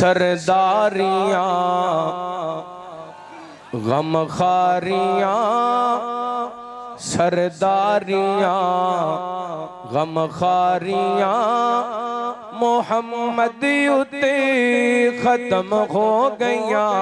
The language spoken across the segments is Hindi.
सरदारियां गमखारियां सरदारियां गमखारियां मोहम्मद उते खत्म हो गईयां।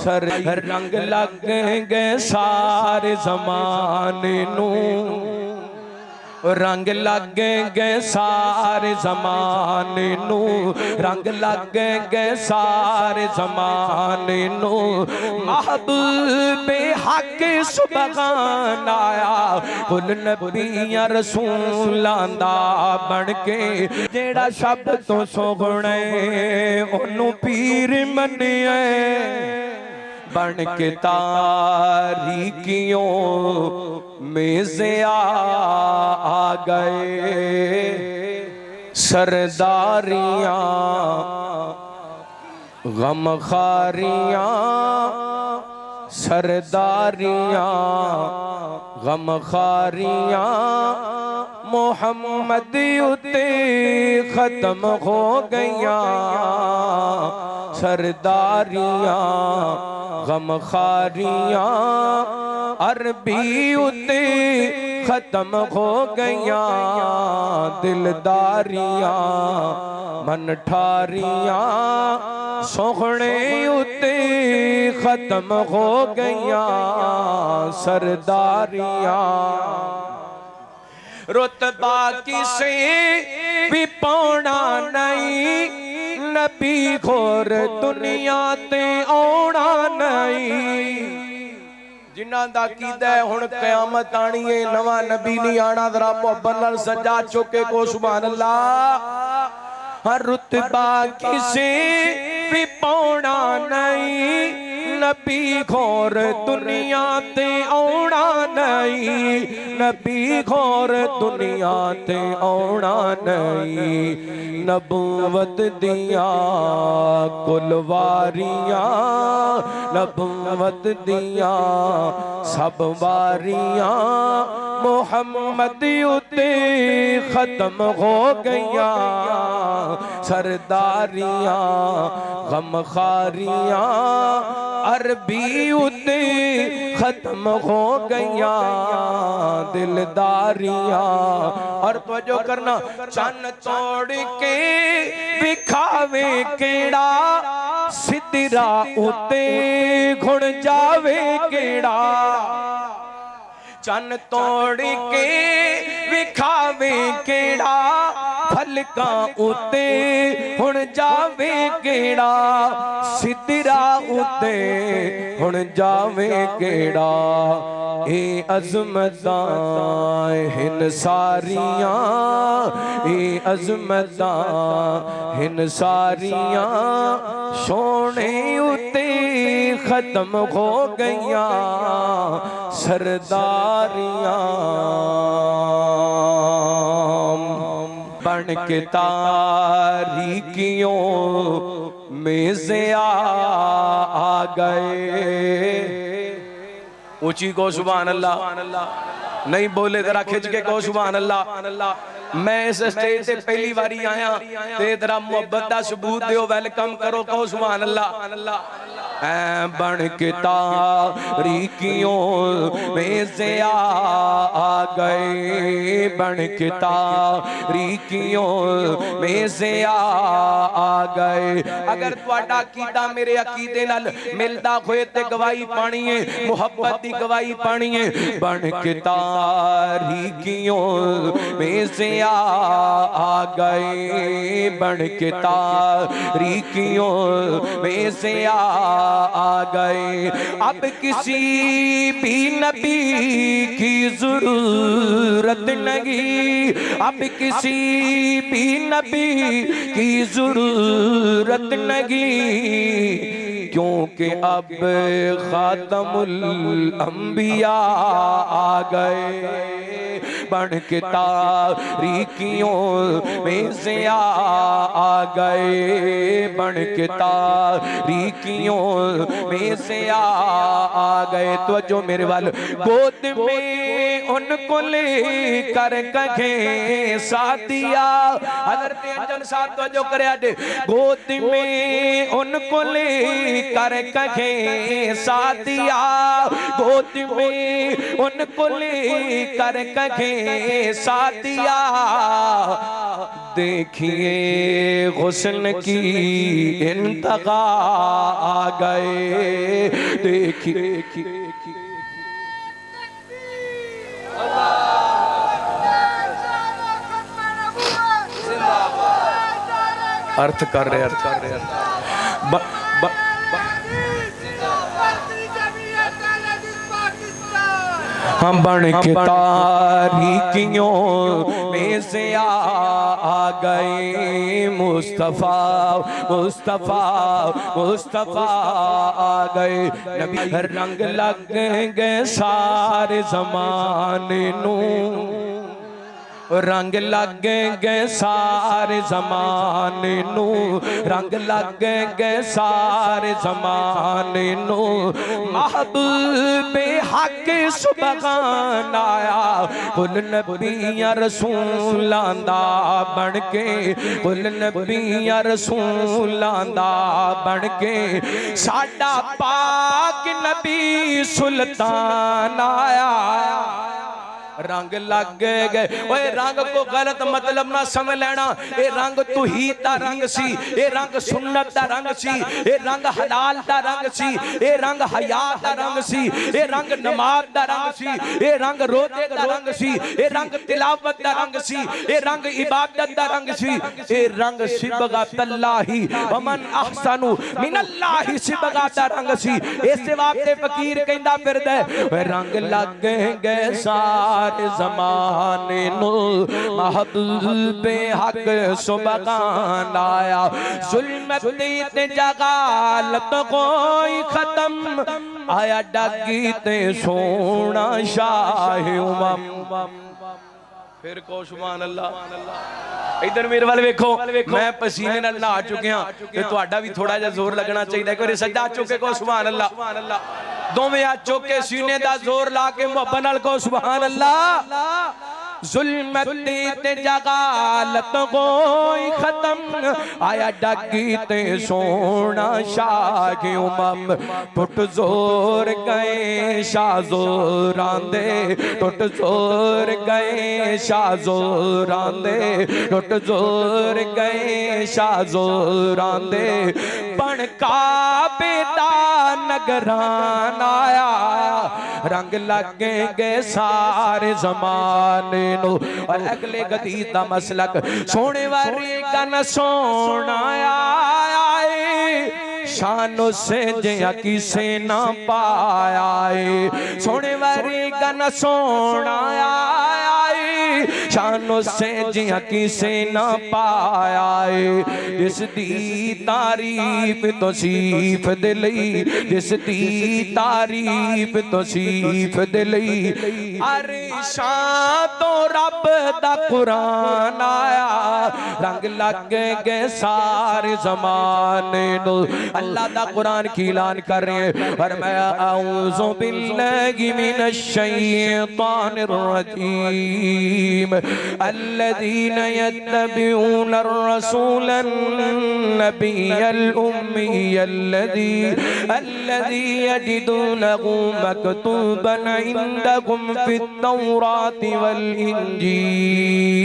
सर रंग लग गए सारे जमाने नू, रंग लग गए सारे जमाने नू, रंग लग गए सारे जमाने नू। महबूबे हक सुबहान आया कुल नबियां रसूलां दा बन के, जेड़ा शब्द तो सोहणे ओनू पीर मन्निया बन के तारीकियों में से आ गए। सरदारियां गमखारियां सरदारियां गमखारियां मोहम्मद उते खत्म हो गईयां। सरदारियां गमखारियां अरबी उते खत्म हो गईयां। दिलदारियां मन ठारियां सोहणे उते खत्म हो गईयां। सरदारियां रुतबा किसे भी पाना नहीं, नबी खोर दुनिया ते आना नहीं। जिन्हां दा कीदा है हुण क़यामत आनी है, नवा नबी नहीं आना। जरा मुहब्बत नाल सजा चुके को सुभान अल्लाह। हर रुतबा किसे भी पाना नहीं, नबी खोर दुनिया ते आना नहीं, नबी खोर दुनिया ते आना नहीं। नबूवत दिया कुलवारियां, नबूवत दिया सब वारियां मोहम्मद उते खत्म हो गईयां। सरदारियां गमखारियां अरबी उते खत्म हो गईयां। दिलदारियां और तवज्जो करना, चन्न तोड़ के विखावे केड़ा, सिदरा उते घुण जावे केड़ा। चन्न तोड़ के विखावे केड़ा, फलका उते हुण जावे केड़ा। सिदरा उते हुण जावे केड़ा। ए अज़मतां हिन सारियां, ए अज़मतां हिन सारियां सोने उते खत्म हो गईयां। सरदारियां बन के तारीकियों में से आ गए। ऊंची को सुभान अल्लाह। नहीं बोले जरा खिंच के को सुभान अल्लाह। मैं इस स्टेज से पहली बारी आया ते जरा मुहब्बत दा सबूत दियो, वेलकम करो को सुभान अल्लाह। बन के तारीकियों में से आ गए, बन के तारीकियों में से आ गए। अगर तुहाडा अकीदा मेरे अकीदे नाल मिलदा होए ते गवाही पानी है, मुहब्बत दी गवाही पानी है। बन के तारीकियों में से आ गए, बन के तारीकियों में से आ गए। अब किसी भी नबी की जरूरत नहीं, अब किसी भी नबी की जरूरत नहीं, क्योंकि अब खातमुल अंबिया आ गए। बन के तारीकियों में से आ गए, बन के तारीकियों में से आ गए। तो जो मेरे वाल गोद में उनको ले कर कहे साथिया, हज़रत अंजन साहब तो जो करे आडे गोद में उनको ले कर कहे साथिया, गोद में उनको ले कर कहे साथिया। देखिए हुस्न की इंतहा आ गए, देखिए अर्थ कर रहे, अर्थ कर रहे, हम बन के तारीकियों में से आ गए मुस्तफा, मुस्तफा, मुस्तफा आ गए। नबी रंग लग गए सारे ज़माने नू, रंग लग गए सारे ज़माने नू, रंग लग गए सारे ज़माने नू। महबूबे हक सुबहान आया, कुल नबियां रसूलां दा बन के, कुल नबियां रसूलां दा बन के। साडा पाक नबी सुल्तान आया, रंग लग गए। ओए रंग को गलत मतलब ना समझ लेना, ये रंग तौहीद दा रंग सी, ये रंग सुन्नत दा रंग सी, ये रंग हलाल दा रंग सी, ये रंग हया दा रंग सी, ये रंग नमाज दा रंग सी, ये रंग रोजे दा रंग सी, ये रंग तिलावत दा रंग सी, ये रंग इबादत दा रंग सी, ये रंग सिबगतल्लाही वमन अहसनु मिनल्लाही सिबगत दा रंग सी। इस वास्ते फकीर कहंदा फिरदा है रंग लग गए सारे ज़माने नू, महबूबे हक सुबहान आया। जुल्मत ते जगालत कोई खत्म, आया डागी ते सोना शाह उमम। फिर को सुभान अल्लाह। इधर मेरे वाले वेखो, मैं पसीने नाल नहा चुकिया ते तुहाडा भी थोड़ा जिहा जोर लगना चाहिए। कोई सजदा चुके को सुभान अल्लाह, दोवें हाथ चुके सीने दा जोर ला के मुहब्बत नाल को सुभान अल्लाह। जुल्मत ते जगालत कोई खत्म, आया डागी ते सोना शाह उमम। टुट जोर गए शाह जोरांदे, टुट जोर गए शाह जोरांदे, टुट जोर गए शाह जोरांदे। बन काबे दा नगरान आया, रंग लग गए सारे ज़माने नू। और अगले गदी दा मसलक सोने वाली गन सोना आए, शानो से जिया किसे ना पाया है। सोने वाली गन सोना आए, शानो से जिया किसे ना पाया है। जिस दी तारीफ तो सीफ दे लई, जिस दी तारीफ तो सीफ दे लई। अरे शान तो रब दा कुरान आया, रंग लग गए सारे ज़माने नू। अल्लाह दा कुरान की ऐलान कर रहे हैं, फरमाया औज़ु बिल्लाहि मिनश शैतानिर रजीम। अल्लज़ीना यत्तबिऊन अर्रसूलन नबिय्यल उम्मिय्यल्लज़ी यजिदूनहु मक्तूबन इंदहुम फित तौराति वल इंजील।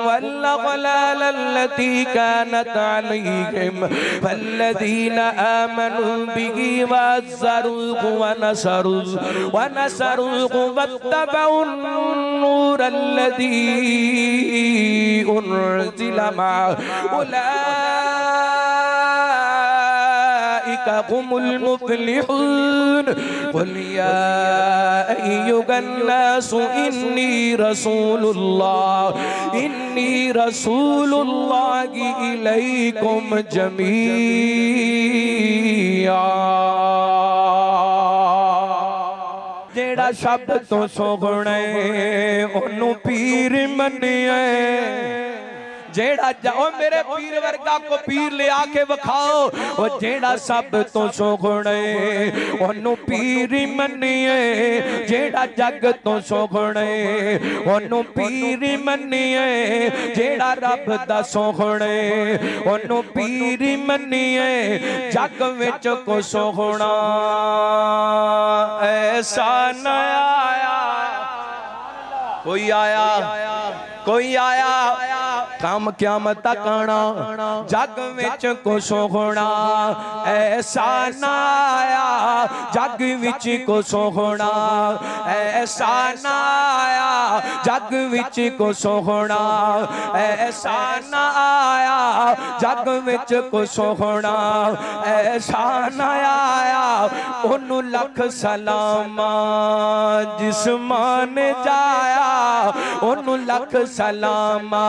वल्लगलाल लती कानत अलैहिम वल्लदीना आमनू बिही वज़्ज़रूहु वनसरूहु वत्तबउन नूर अल्लज़ी उन्ज़िला मअहु उलाइका हुमुल मुफ़्लिहून क़ुल या अय्युहन नासु इन्नी रसूलुल्लाहि इलैकुम जमीआ। जेड़ा शब्द तो सोगणे ओनू पीर मनिए जेड़ा जाओ मेरे पीर वर्गा को पीर ले आके बखाओ वो जेड़ा सब तो सोगणे ओनू पीर मनिए जेड़ा जग तो सोगणे ओनू पीर मनिए जेड़ा रब दा सोगणे ओनू पीर मनिए जग विच को सोगणा ऐसा न आया कोई आया काम क़यामत तक आना जग विच को सोहना ऐसा ना आया जग विच को सोहना ऐसा ना आया जग विच को सोहना ऐसा ना आया जग विच को सोहना ऐसा ना आया ओनू लख सलामा जिस्मान जाया ओनू लख सलामा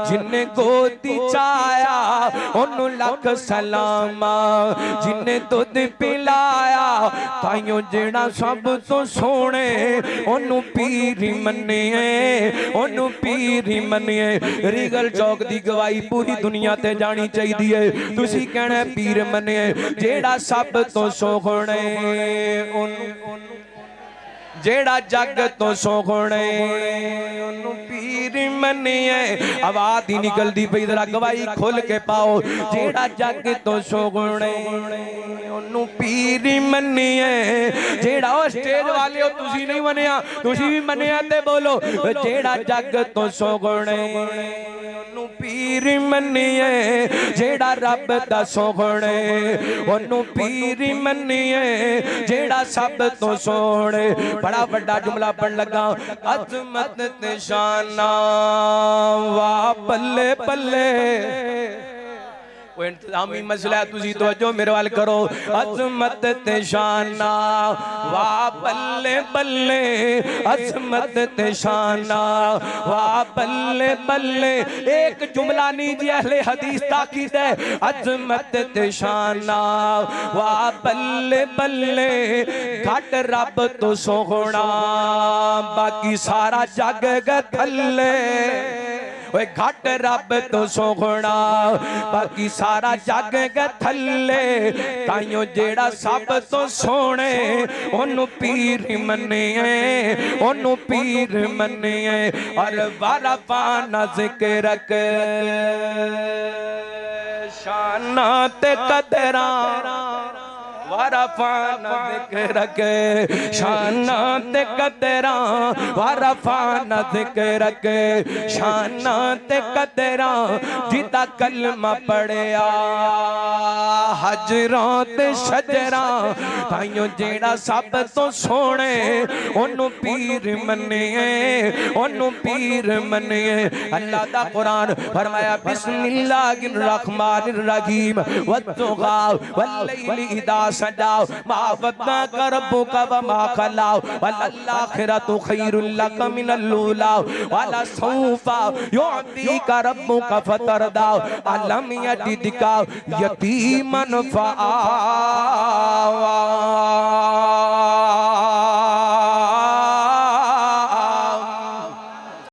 जिन्ने गोदी चाया ओनू लख सलामा जिन्ने दुध पिलाया ताइयों जेड़ा सब तो सोने ओनू पीरी मनिए ओनू पीरी मनिए। रीगल चौक दी गवाही पूरी दुनिया ते जानी चाहिए तुसी कहना पीर मनिए जेड़ा सब तो सोने ओनू जेड़ा जग तो सोहणे ओनू पीर मनिए। आवाज ही निकलदी पई जरा गवाही खोल के पाओ जेड़ा जग तो सोहणे ओनू पीर मनिए जेड़ा ओ स्टेज वाले हो तुसी नहीं मनिया तुसी भी मनिया ते बोलो जेड़ा जग तो सोहणे ओनू पीर मनिए जेड़ा रब दा सोहणे ओनू पीर मनिए जेड़ा सब तो सोहणे। बड़ा बड़ा जुमला पढ़ लगा अज़मत ते शाना वाह बल्ले बल्ले इंतजामी मसला है तुसी तवज्जो मेरे वाल करो अज़मत ते शाना वाह बल्ले बल्ले अज़मत ते शाना वाह बल्ले बल्ले एक जुमला नहीं जी अहले हदीस ताकीद है अज़मत ते शाना वाह बल्ले बल्ले घट रब तो सोहना बाकी सारा जग गथले ओए घट रब तो सोहना बाकी सारा जग गथले ताइयों जेड़ा सब तो सोने ओनू पीर मनिए ओनू पीर मनिए। और वारफाना जिक्र के शाना ते कदरा वारफाना जिक्र के शाना ते कदरा वारफाना जिक्र के शाना ते कदरा जिता कलमा पढ़िया हजरां ते शजरा ताइयों जेड़ा सब तो सोने ओनू पीर मनिए ओनू पीर मनिए। अल्लाह दा कुरान फरमाया बिस्मिल्लाहिर रहमानिर रहीम वत्तुगा वल्लैलि इदा सजाओ मा वद्दाका रब्बुका व मा खलाओ वल्लाखिरतु खैरुल लक मिनल लूला वला सौफा युअतीका रब्बुका फतरदाओ अलम यजिदका यतीमन फआवा।